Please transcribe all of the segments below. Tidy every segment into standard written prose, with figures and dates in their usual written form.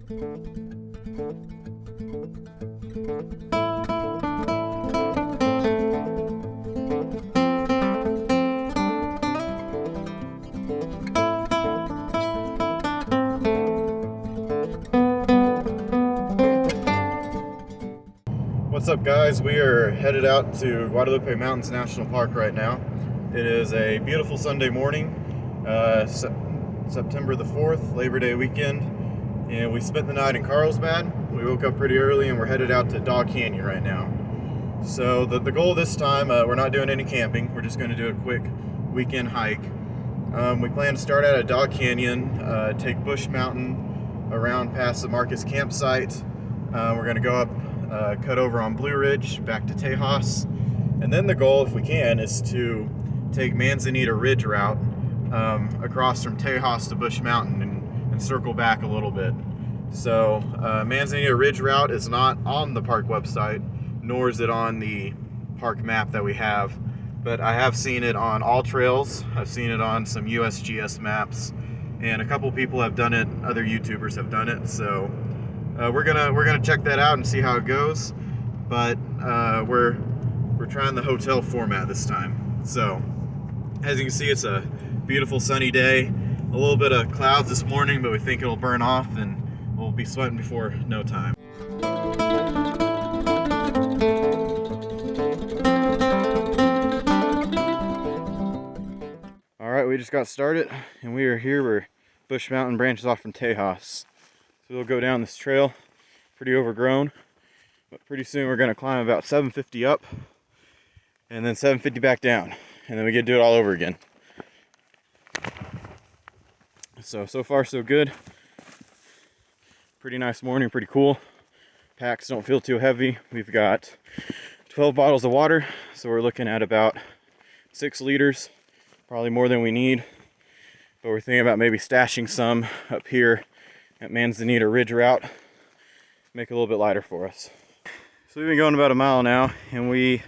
What's up, guys? We are headed out to Guadalupe Mountains National Park right now. It is a beautiful Sunday morning, September the 4th, Labor Day weekend, and we spent the night in Carlsbad. We woke up pretty early and we're headed out to Dog Canyon right now. So the goal this time, we're not doing any camping. We're just going to do a quick weekend hike. We plan to start out at Dog Canyon, take Bush Mountain around past the Marcus campsite. We're going to go up, cut over on Blue Ridge back to Tejas, and then the goal, if we can, is to take Manzanita Ridge Route across from Tejas to Bush Mountain and circle back a little bit. So Manzanita Ridge Route is not on the park website, nor is it on the park map that we have, but I have seen it on All Trails. I've seen it on some USGS maps, and a couple people have done it. Other YouTubers have done it, so we're gonna check that out and see how it goes. But we're trying the hotel format this time. So as you can see, it's a beautiful sunny day. A little bit of clouds this morning, but we think it'll burn off and we'll be sweating before no time. All right, we just got started and we are here where Bush Mountain branches off from Tejas. So we'll go down this trail, pretty overgrown, but pretty soon we're gonna climb about 750 up and then 750 back down, and then we get to do it all over again. So far so good. Pretty nice morning, pretty cool. Packs don't feel too heavy. We've got 12 bottles of water, so we're looking at about 6 liters, probably more than we need, but we're thinking about maybe stashing some up here at Manzanita Ridge Route, make it a little bit lighter for us. So we've been going about a mile now, and we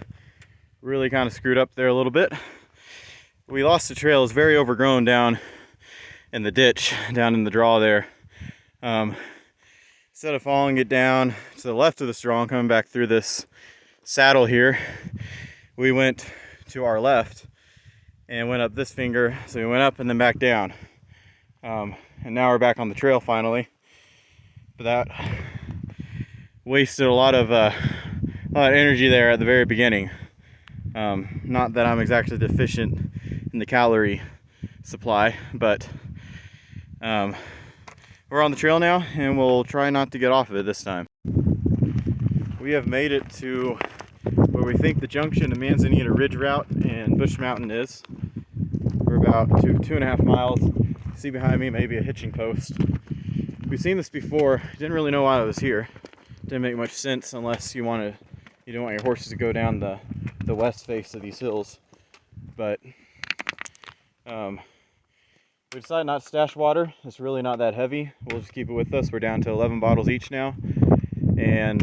really kind of screwed up there a little bit. We lost the trail. It's very overgrown down in the ditch, down in the draw there. Instead of following it down to the left of the straw and coming back through this saddle here, we went to our left and went up this finger. So we went up and then back down. And now we're back on the trail finally, but that wasted a lot of energy there at the very beginning. Not that I'm exactly deficient in the calorie supply, but we're on the trail now and we'll try not to get off of it this time. We have made it to where we think the junction of Manzanita Ridge Route and Bush Mountain is. We're about 2.5 miles. See behind me maybe a hitching post. We've seen this before. Didn't really know why it was here. Didn't make much sense unless you don't want your horses to go down the west face of these hills. But we decided not to stash water. It's really not that heavy. We'll just keep it with us. We're down to 11 bottles each now, and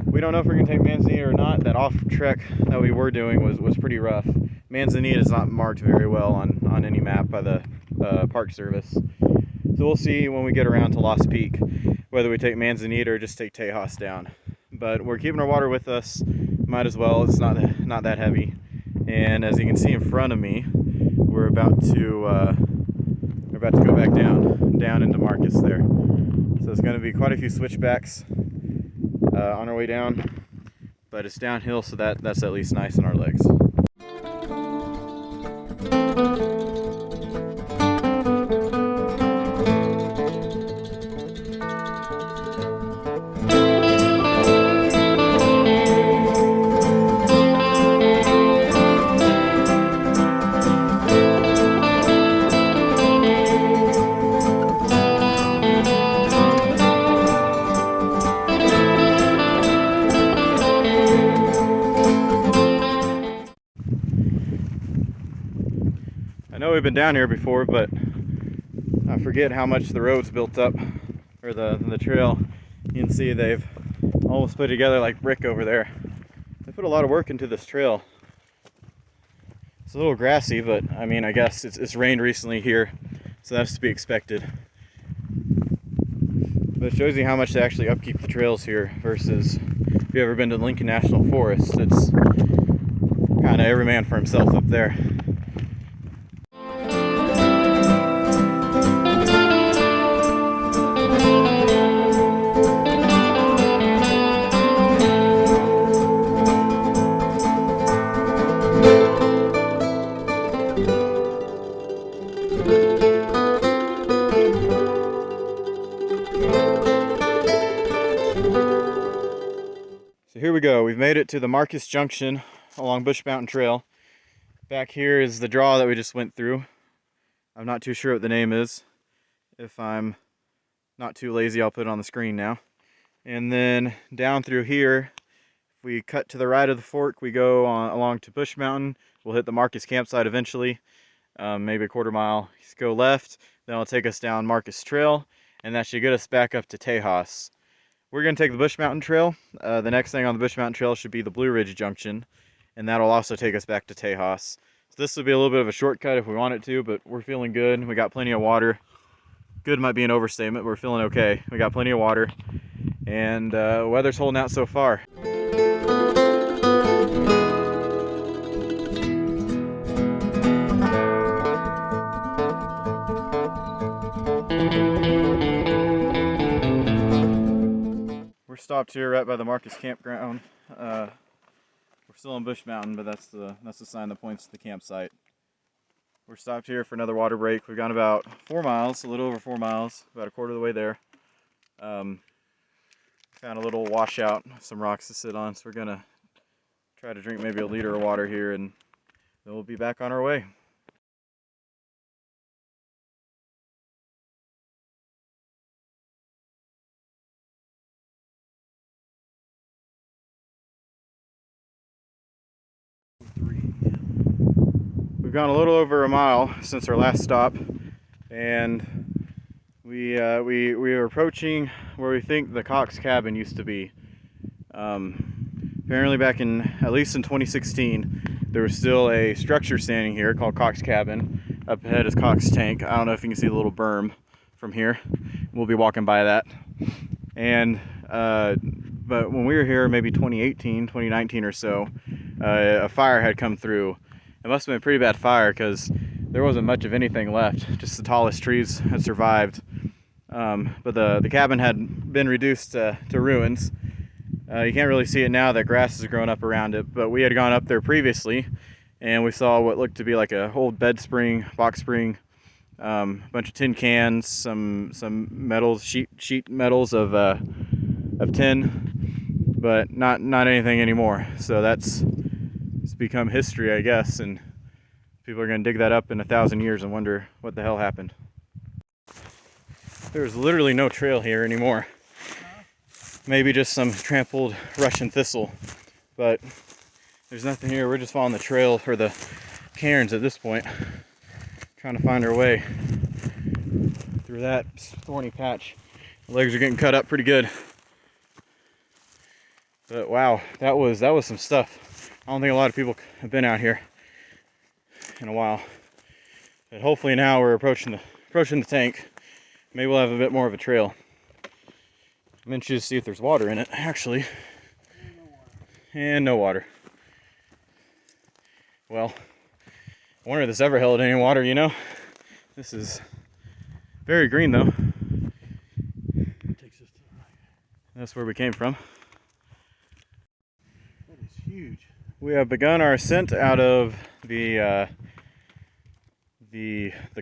we don't know if we're gonna take Manzanita or not. That off trek that we were doing was pretty rough. Manzanita is not marked very well on any map by the Park Service. So we'll see when we get around to Lost Peak whether we take Manzanita or just take Tejas down. But we're keeping our water with us. Might as well. It's not that heavy. And as you can see in front of me, we're about to go back down into Marcus there. So it's going to be quite a few switchbacks on our way down, but it's downhill, so that's at least nice on our legs. I know we've been down here before, but I forget how much the road's built up, or the trail. You can see they've almost put together like brick over there. They put a lot of work into this trail. It's a little grassy, but I mean, I guess it's rained recently here, so that's to be expected. But it shows you how much they actually upkeep the trails here versus if you've ever been to Lincoln National Forest. It's kind of every man for himself up there. So here we go. We've made it to the Marcus Junction along Bush Mountain Trail. Back here is the draw that we just went through. I'm not too sure what the name is. If I'm not too lazy, I'll put it on the screen now. And then down through here, if we cut to the right of the fork, we go along to Bush Mountain. We'll hit the Marcus campsite eventually, maybe a quarter mile. Just go left, then it'll take us down Marcus Trail, and that should get us back up to Tejas. We're going to take the Bush Mountain Trail. The next thing on the Bush Mountain Trail should be the Blue Ridge Junction, and that'll also take us back to Tejas. So this will be a little bit of a shortcut if we want it to, but we're feeling good. We got plenty of water. Good might be an overstatement, but we're feeling okay. We got plenty of water, and weather's holding out so far. We're stopped here right by the Marcus campground. We're still on Bush Mountain, but that's the sign that points to the campsite. We're stopped here for another water break. We've gone about 4 miles, a little over 4 miles, about a quarter of the way there. Found a little washout, some rocks to sit on, so we're gonna try to drink maybe a liter of water here, and then we'll be back on our way. We've gone a little over a mile since our last stop, and we are approaching where we think the Cox cabin used to be. Apparently back in, at least in 2016, there was still a structure standing here called Cox Cabin. Up ahead is Cox Tank. I don't know if you can see the little berm from here. We'll be walking by that. And but when we were here, maybe 2018, 2019 or so, a fire had come through. It must have been a pretty bad fire because there wasn't much of anything left. Just the tallest trees had survived. But the cabin had been reduced to ruins. You can't really see it now that grass has grown up around it, but we had gone up there previously and we saw what looked to be like a old bed spring, box spring, a bunch of tin cans, some metals, sheet metals of tin, but not anything anymore. So it's become history, I guess, and people are going to dig that up in 1,000 years and wonder what the hell happened. There's literally no trail here anymore. Maybe just some trampled Russian thistle, but there's nothing here. We're just following the trail for the cairns at this point, trying to find our way through that thorny patch. The legs are getting cut up pretty good, but wow, that was some stuff. I don't think a lot of people have been out here in a while, but hopefully now we're approaching the tank. Maybe we'll have a bit more of a trail. I'm interested to see if there's water in it, actually. And no water. Well, I wonder if this ever held any water, you know? This is very green, though. That's where we came from. That is huge. We have begun our ascent out of the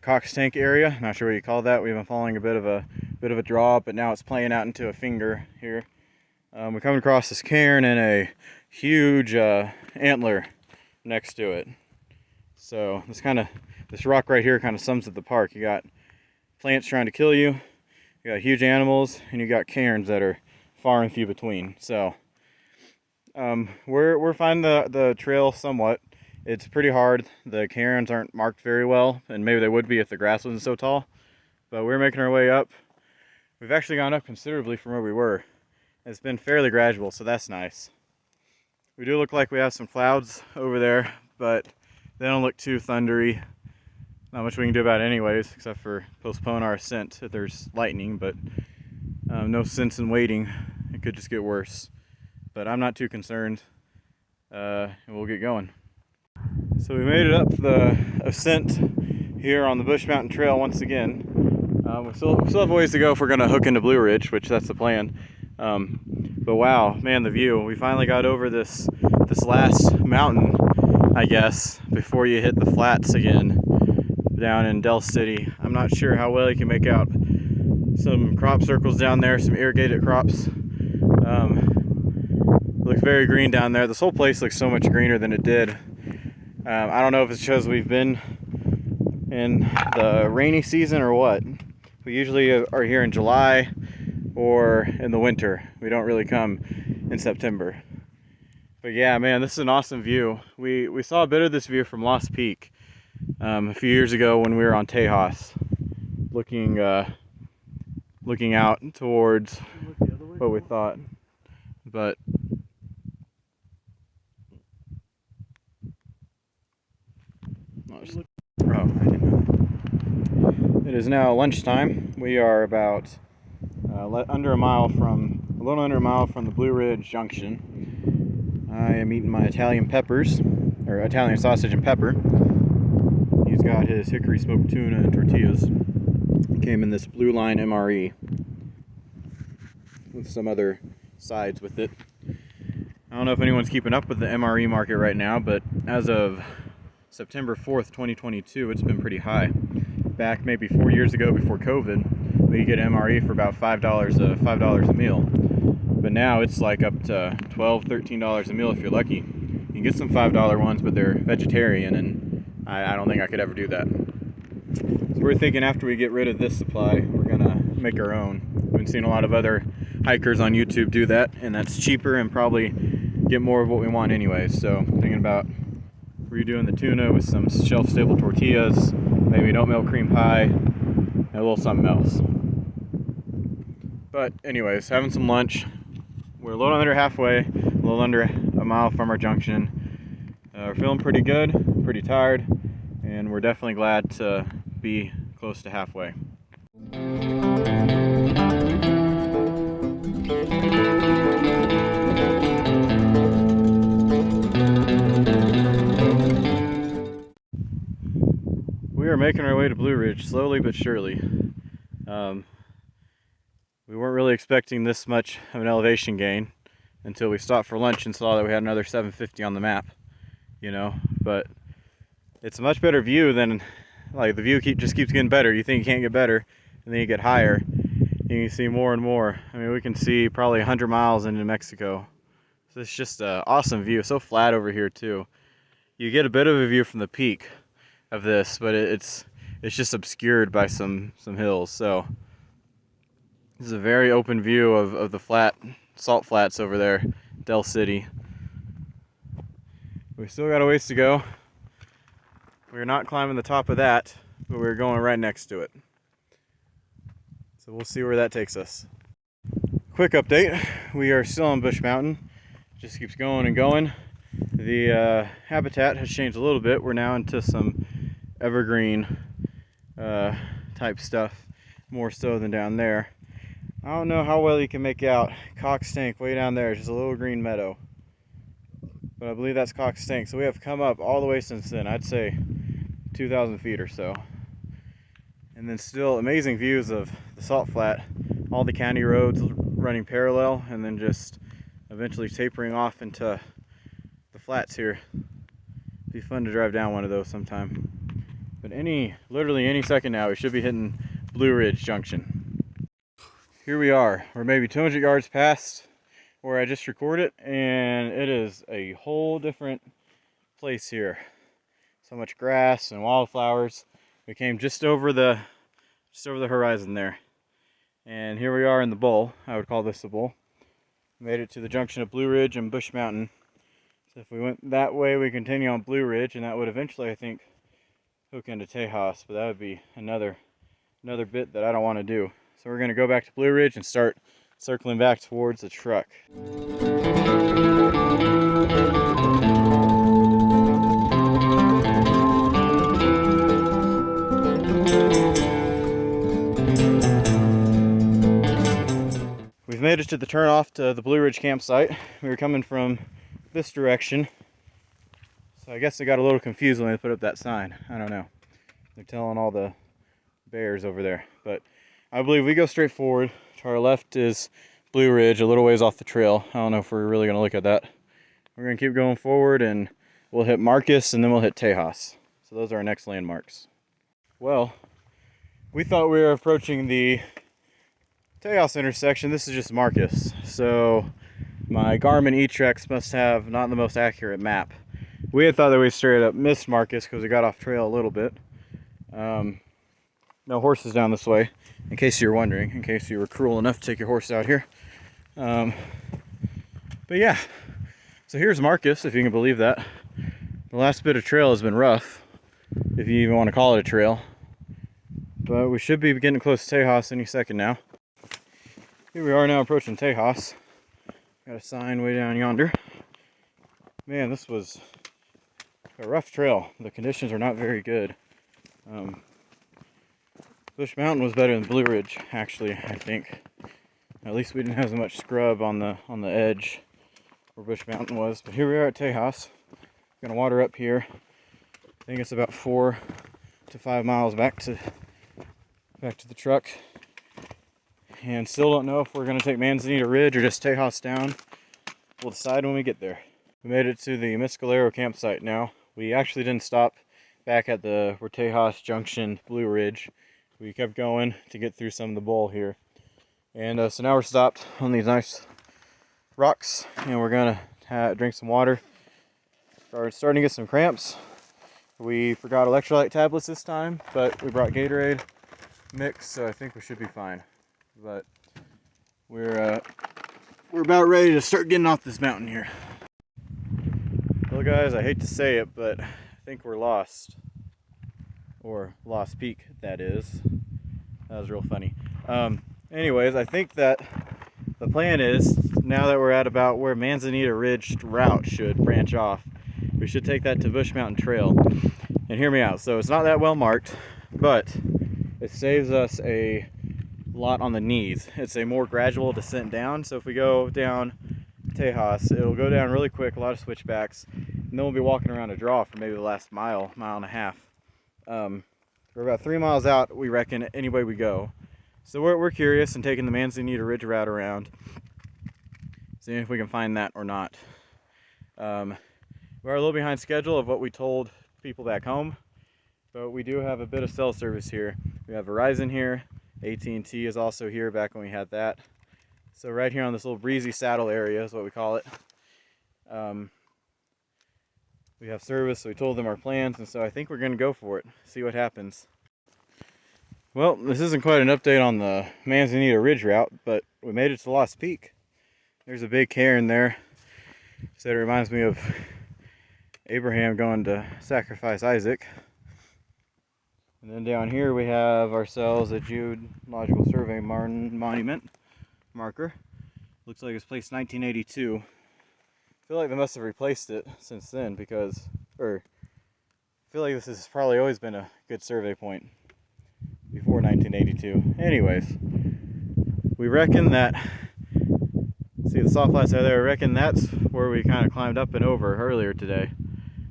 Cox Tank area. Not sure what you call that. We've been following a bit of a draw, but now it's playing out into a finger here. We're coming across this cairn and a huge antler next to it. So this rock right here kind of sums up the park. You got plants trying to kill you, you got huge animals, and you got cairns that are far and few between. So we're finding the trail somewhat. It's pretty hard. The cairns aren't marked very well, and maybe they would be if the grass wasn't so tall. But we're making our way up. We've actually gone up considerably from where we were. It's been fairly gradual, so that's nice. We do look like we have some clouds over there, but they don't look too thundery. Not much we can do about it anyways, except for postpone our ascent if there's lightning, but No sense in waiting. It could just get worse. But I'm not too concerned. And we'll get going. So we made it up the ascent here on the Bush Mountain Trail once again. We still have a ways to go if we're going to hook into Blue Ridge, which that's the plan. But wow, man, the view. We finally got over this last mountain, I guess, before you hit the flats again down in Del City. I'm not sure how well you can make out some crop circles down there, some irrigated crops. Looks very green down there. This whole place looks so much greener than it did. I don't know if it's because we've been in the rainy season or what. We usually are here in July or in the winter. We don't really come in September. But yeah, man, this is an awesome view. We saw a bit of this view from Lost Peak a few years ago when we were on Tejas, looking out towards what we thought. But it is now lunchtime. We are about a little under a mile from the Blue Ridge Junction. I am eating my Italian peppers, or Italian sausage and pepper. He's got his hickory smoked tuna and tortillas. It came in this Blue Line MRE with some other sides with it. I don't know if anyone's keeping up with the MRE market right now, but as of September 4th, 2022, it's been pretty high. Back maybe 4 years ago, before COVID, we could get MRE for about $5 a meal. But now it's like up to $12, $13 a meal if you're lucky. You can get some $5 ones, but they're vegetarian, and I don't think I could ever do that. So we're thinking after we get rid of this supply, we're gonna make our own. We've been seeing a lot of other hikers on YouTube do that, and that's cheaper and probably get more of what we want anyway. So thinking about redoing the tuna with some shelf-stable tortillas, maybe an oatmeal cream pie, and a little something else. But anyways, having some lunch. We're a little under halfway, a little under a mile from our junction. We're feeling pretty good, pretty tired, and we're definitely glad to be close to halfway. We are making our way to Blue Ridge, slowly but surely. We weren't really expecting this much of an elevation gain until we stopped for lunch and saw that we had another 750 on the map, you know. But it's a much better view than, like, the view just keeps getting better. You think you can't get better, and then you get higher, and you see more and more. I mean, we can see probably 100 miles into Mexico. So it's just an awesome view. So flat over here too. You get a bit of a view from the peak of this, but it's just obscured by some hills. So this is a very open view of the salt flats over there, Del City. We still got a ways to go. We're not climbing the top of that, but we're going right next to it. So we'll see where that takes us. Quick update, we are still on Bush Mountain. Just keeps going and going. The habitat has changed a little bit. We're now into some evergreen type stuff, more so than down there. I don't know how well you can make out Cox Tank way down there. It's just a little green meadow, but I believe that's Cox Tank. So we have come up all the way since then. I'd say 2,000 feet or so, and then still amazing views of the salt flat, all the county roads running parallel, and then just eventually tapering off into the flats here. Be fun to drive down one of those sometime. But literally any second now, we should be hitting Blue Ridge Junction. Here we are. We're maybe 200 yards past where I just recorded, and it is a whole different place here. So much grass and wildflowers. We came just over the horizon there, and here we are in the bowl. I would call this the bowl. Made it to the junction of Blue Ridge and Bush Mountain. So if we went that way, we continue on Blue Ridge, and that would eventually, I think, hook into Tejas, but that would be another bit that I don't want to do. So we're going to go back to Blue Ridge and start circling back towards the truck. We've made it to the turnoff to the Blue Ridge campsite. We were coming from this direction, so I guess I got a little confused when they put up that sign. I don't know. They're telling all the bears over there, but I believe we go straight forward. To our left is Blue Ridge, a little ways off the trail. I don't know if we're really going to look at that. We're going to keep going forward, and we'll hit Marcus, and then we'll hit Tejas. So those are our next landmarks. Well, we thought we were approaching the Tejas intersection. This is just Marcus. So my Garmin eTrex must have not the most accurate map. We had thought that we straight up missed Marcus because we got off trail a little bit. No horses down this way, in case you were wondering, in case you were cruel enough to take your horse out here. But yeah, so here's Marcus, if you can believe that. The last bit of trail has been rough, if you even want to call it a trail. But we should be getting close to Tejas any second now. Here we are now approaching Tejas. Got a sign way down yonder. Man, this was a rough trail. The conditions are not very good. Bush Mountain was better than Blue Ridge, actually, I think. At least we didn't have as much scrub on the edge where Bush Mountain was. But here we are at Tejas. Gonna water up here. I think it's about 4 to 5 miles back to the truck. And still don't know if we're gonna take Manzanita Ridge or just Tejas down. We'll decide when we get there. We made it to the Mescalero campsite now. We actually didn't stop back at the Tejas Junction Blue Ridge. We kept going to get through some of the bowl here. And so now we're stopped on these nice rocks, and we're gonna drink some water. We're starting to get some cramps. We forgot electrolyte tablets this time, but we brought Gatorade mix, so I think we should be fine. But we're about ready to start getting off this mountain here. Well guys, I hate to say it, but I think we're lost. Or Lost Peak, that is. That was real funny. Anyways, I think that the plan is, now that we're at about where Manzanita Ridge Route should branch off, we should take that to Bush Mountain Trail. And hear me out, so it's not that well marked, but it saves us a lot on the knees. It's a more gradual descent down, so if we go down Tejas, it'll go down really quick, a lot of switchbacks, and then we'll be walking around a draw for maybe the last mile and a half. We're about 3 miles out, we reckon, any way we go. So we're curious and taking the Manzanita Ridge route around, seeing if we can find that or not. We're a little behind schedule of what we told people back home, but we do have a bit of cell service here. We have Verizon here, AT&T is also here back when we had that. So right here on this little breezy saddle area is what we call it. We have service, so we told them our plans, and so I think we're going to go for it, see what happens. Well, this isn't quite an update on the Manzanita Ridge route, but we made it to Lost Peak. There's a big cairn there. So it reminds me of Abraham going to sacrifice Isaac. And then down here we have ourselves a Geological Survey monument marker. Looks like it's placed 1982. I feel like they must have replaced it since then because, I feel like this has probably always been a good survey point before 1982. Anyways, we reckon that, see the soft flats are there, I reckon that's where we kind of climbed up and over earlier today.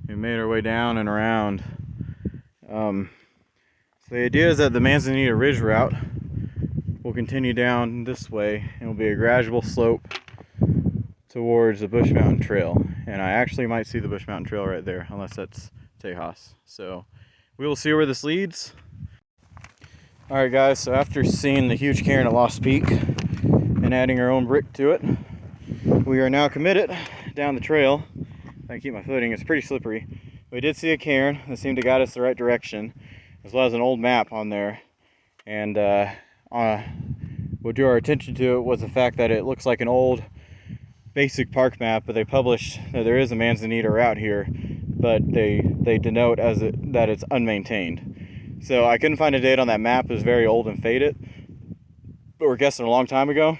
We made our way down and around. So the idea is that the Manzanita Ridge route will continue down this way and will be a gradual slope towards the Bush Mountain Trail, and I actually might see the Bush Mountain Trail right there, unless that's Tejas. So we will see where this leads. Alright guys, so after seeing the huge cairn at Lost Peak and adding our own brick to it, we are now committed down the trail. If I can keep my footing, it's pretty slippery. We did see a cairn that seemed to guide us the right direction, as well as an old map on there, and what drew our attention to it was the fact that it looks like an old basic park map, but they published that there is a Manzanita route here, but they denote as that it's unmaintained. So I couldn't find a date on that map. It was very old and faded, but we're guessing a long time ago.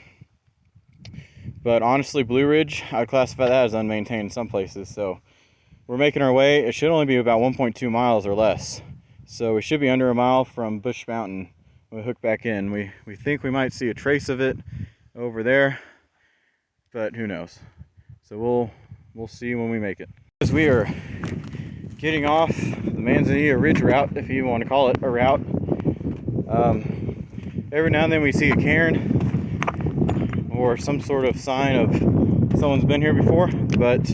But honestly, Blue Ridge, I'd classify that as unmaintained in some places. So we're making our way. It should only be about 1.2 miles or less. So we should be under a mile from Bush Mountain when we hook back in. We think we might see a trace of it over there, but who knows. So we'll see when we make it. As we are getting off the Manzanita Ridge Route, if you want to call it a route, every now and then we see a cairn or some sort of sign of someone's been here before, but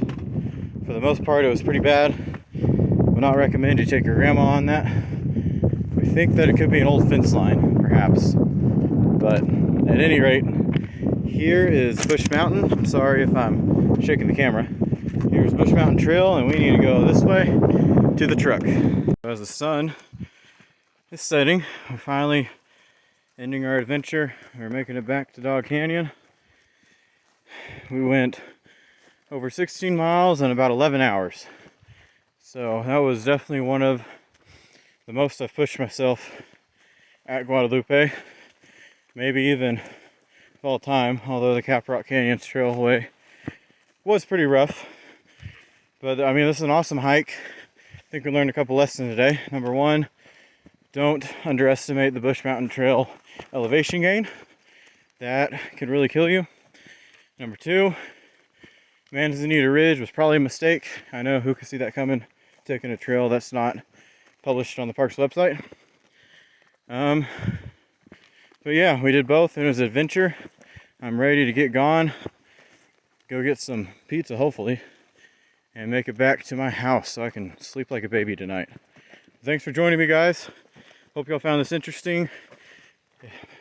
for the most part it was pretty bad. Would not recommend you take your grandma on that. We think that it could be an old fence line, perhaps, but at any rate, here is Bush Mountain. I'm sorry if I'm shaking the camera. Here's Bush Mountain Trail, and we need to go this way to the truck. As the sun is setting, we're finally ending our adventure. We're making it back to Dog Canyon. We went over 16 miles in about 11 hours. So that was definitely one of the most I've pushed myself at Guadalupe. Maybe even of all time, although the Caprock Canyon Trailway was pretty rough. But I mean, this is an awesome hike. I think we learned a couple lessons today. Number one, don't underestimate the Bush Mountain Trail elevation gain. That could really kill you. Number two, Manzanita Ridge was probably a mistake. I know, who could see that coming, taking a trail that's not published on the park's website. But yeah, we did both. It was an adventure. I'm ready to get gone, go get some pizza hopefully, and make it back to my house so I can sleep like a baby tonight. Thanks for joining me, guys. Hope y'all found this interesting.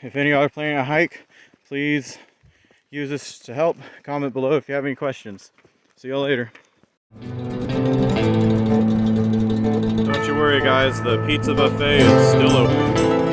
If any of y'all are planning a hike, please use this to help. Comment below if you have any questions. See y'all later. Don't you worry, guys, the pizza buffet is still open.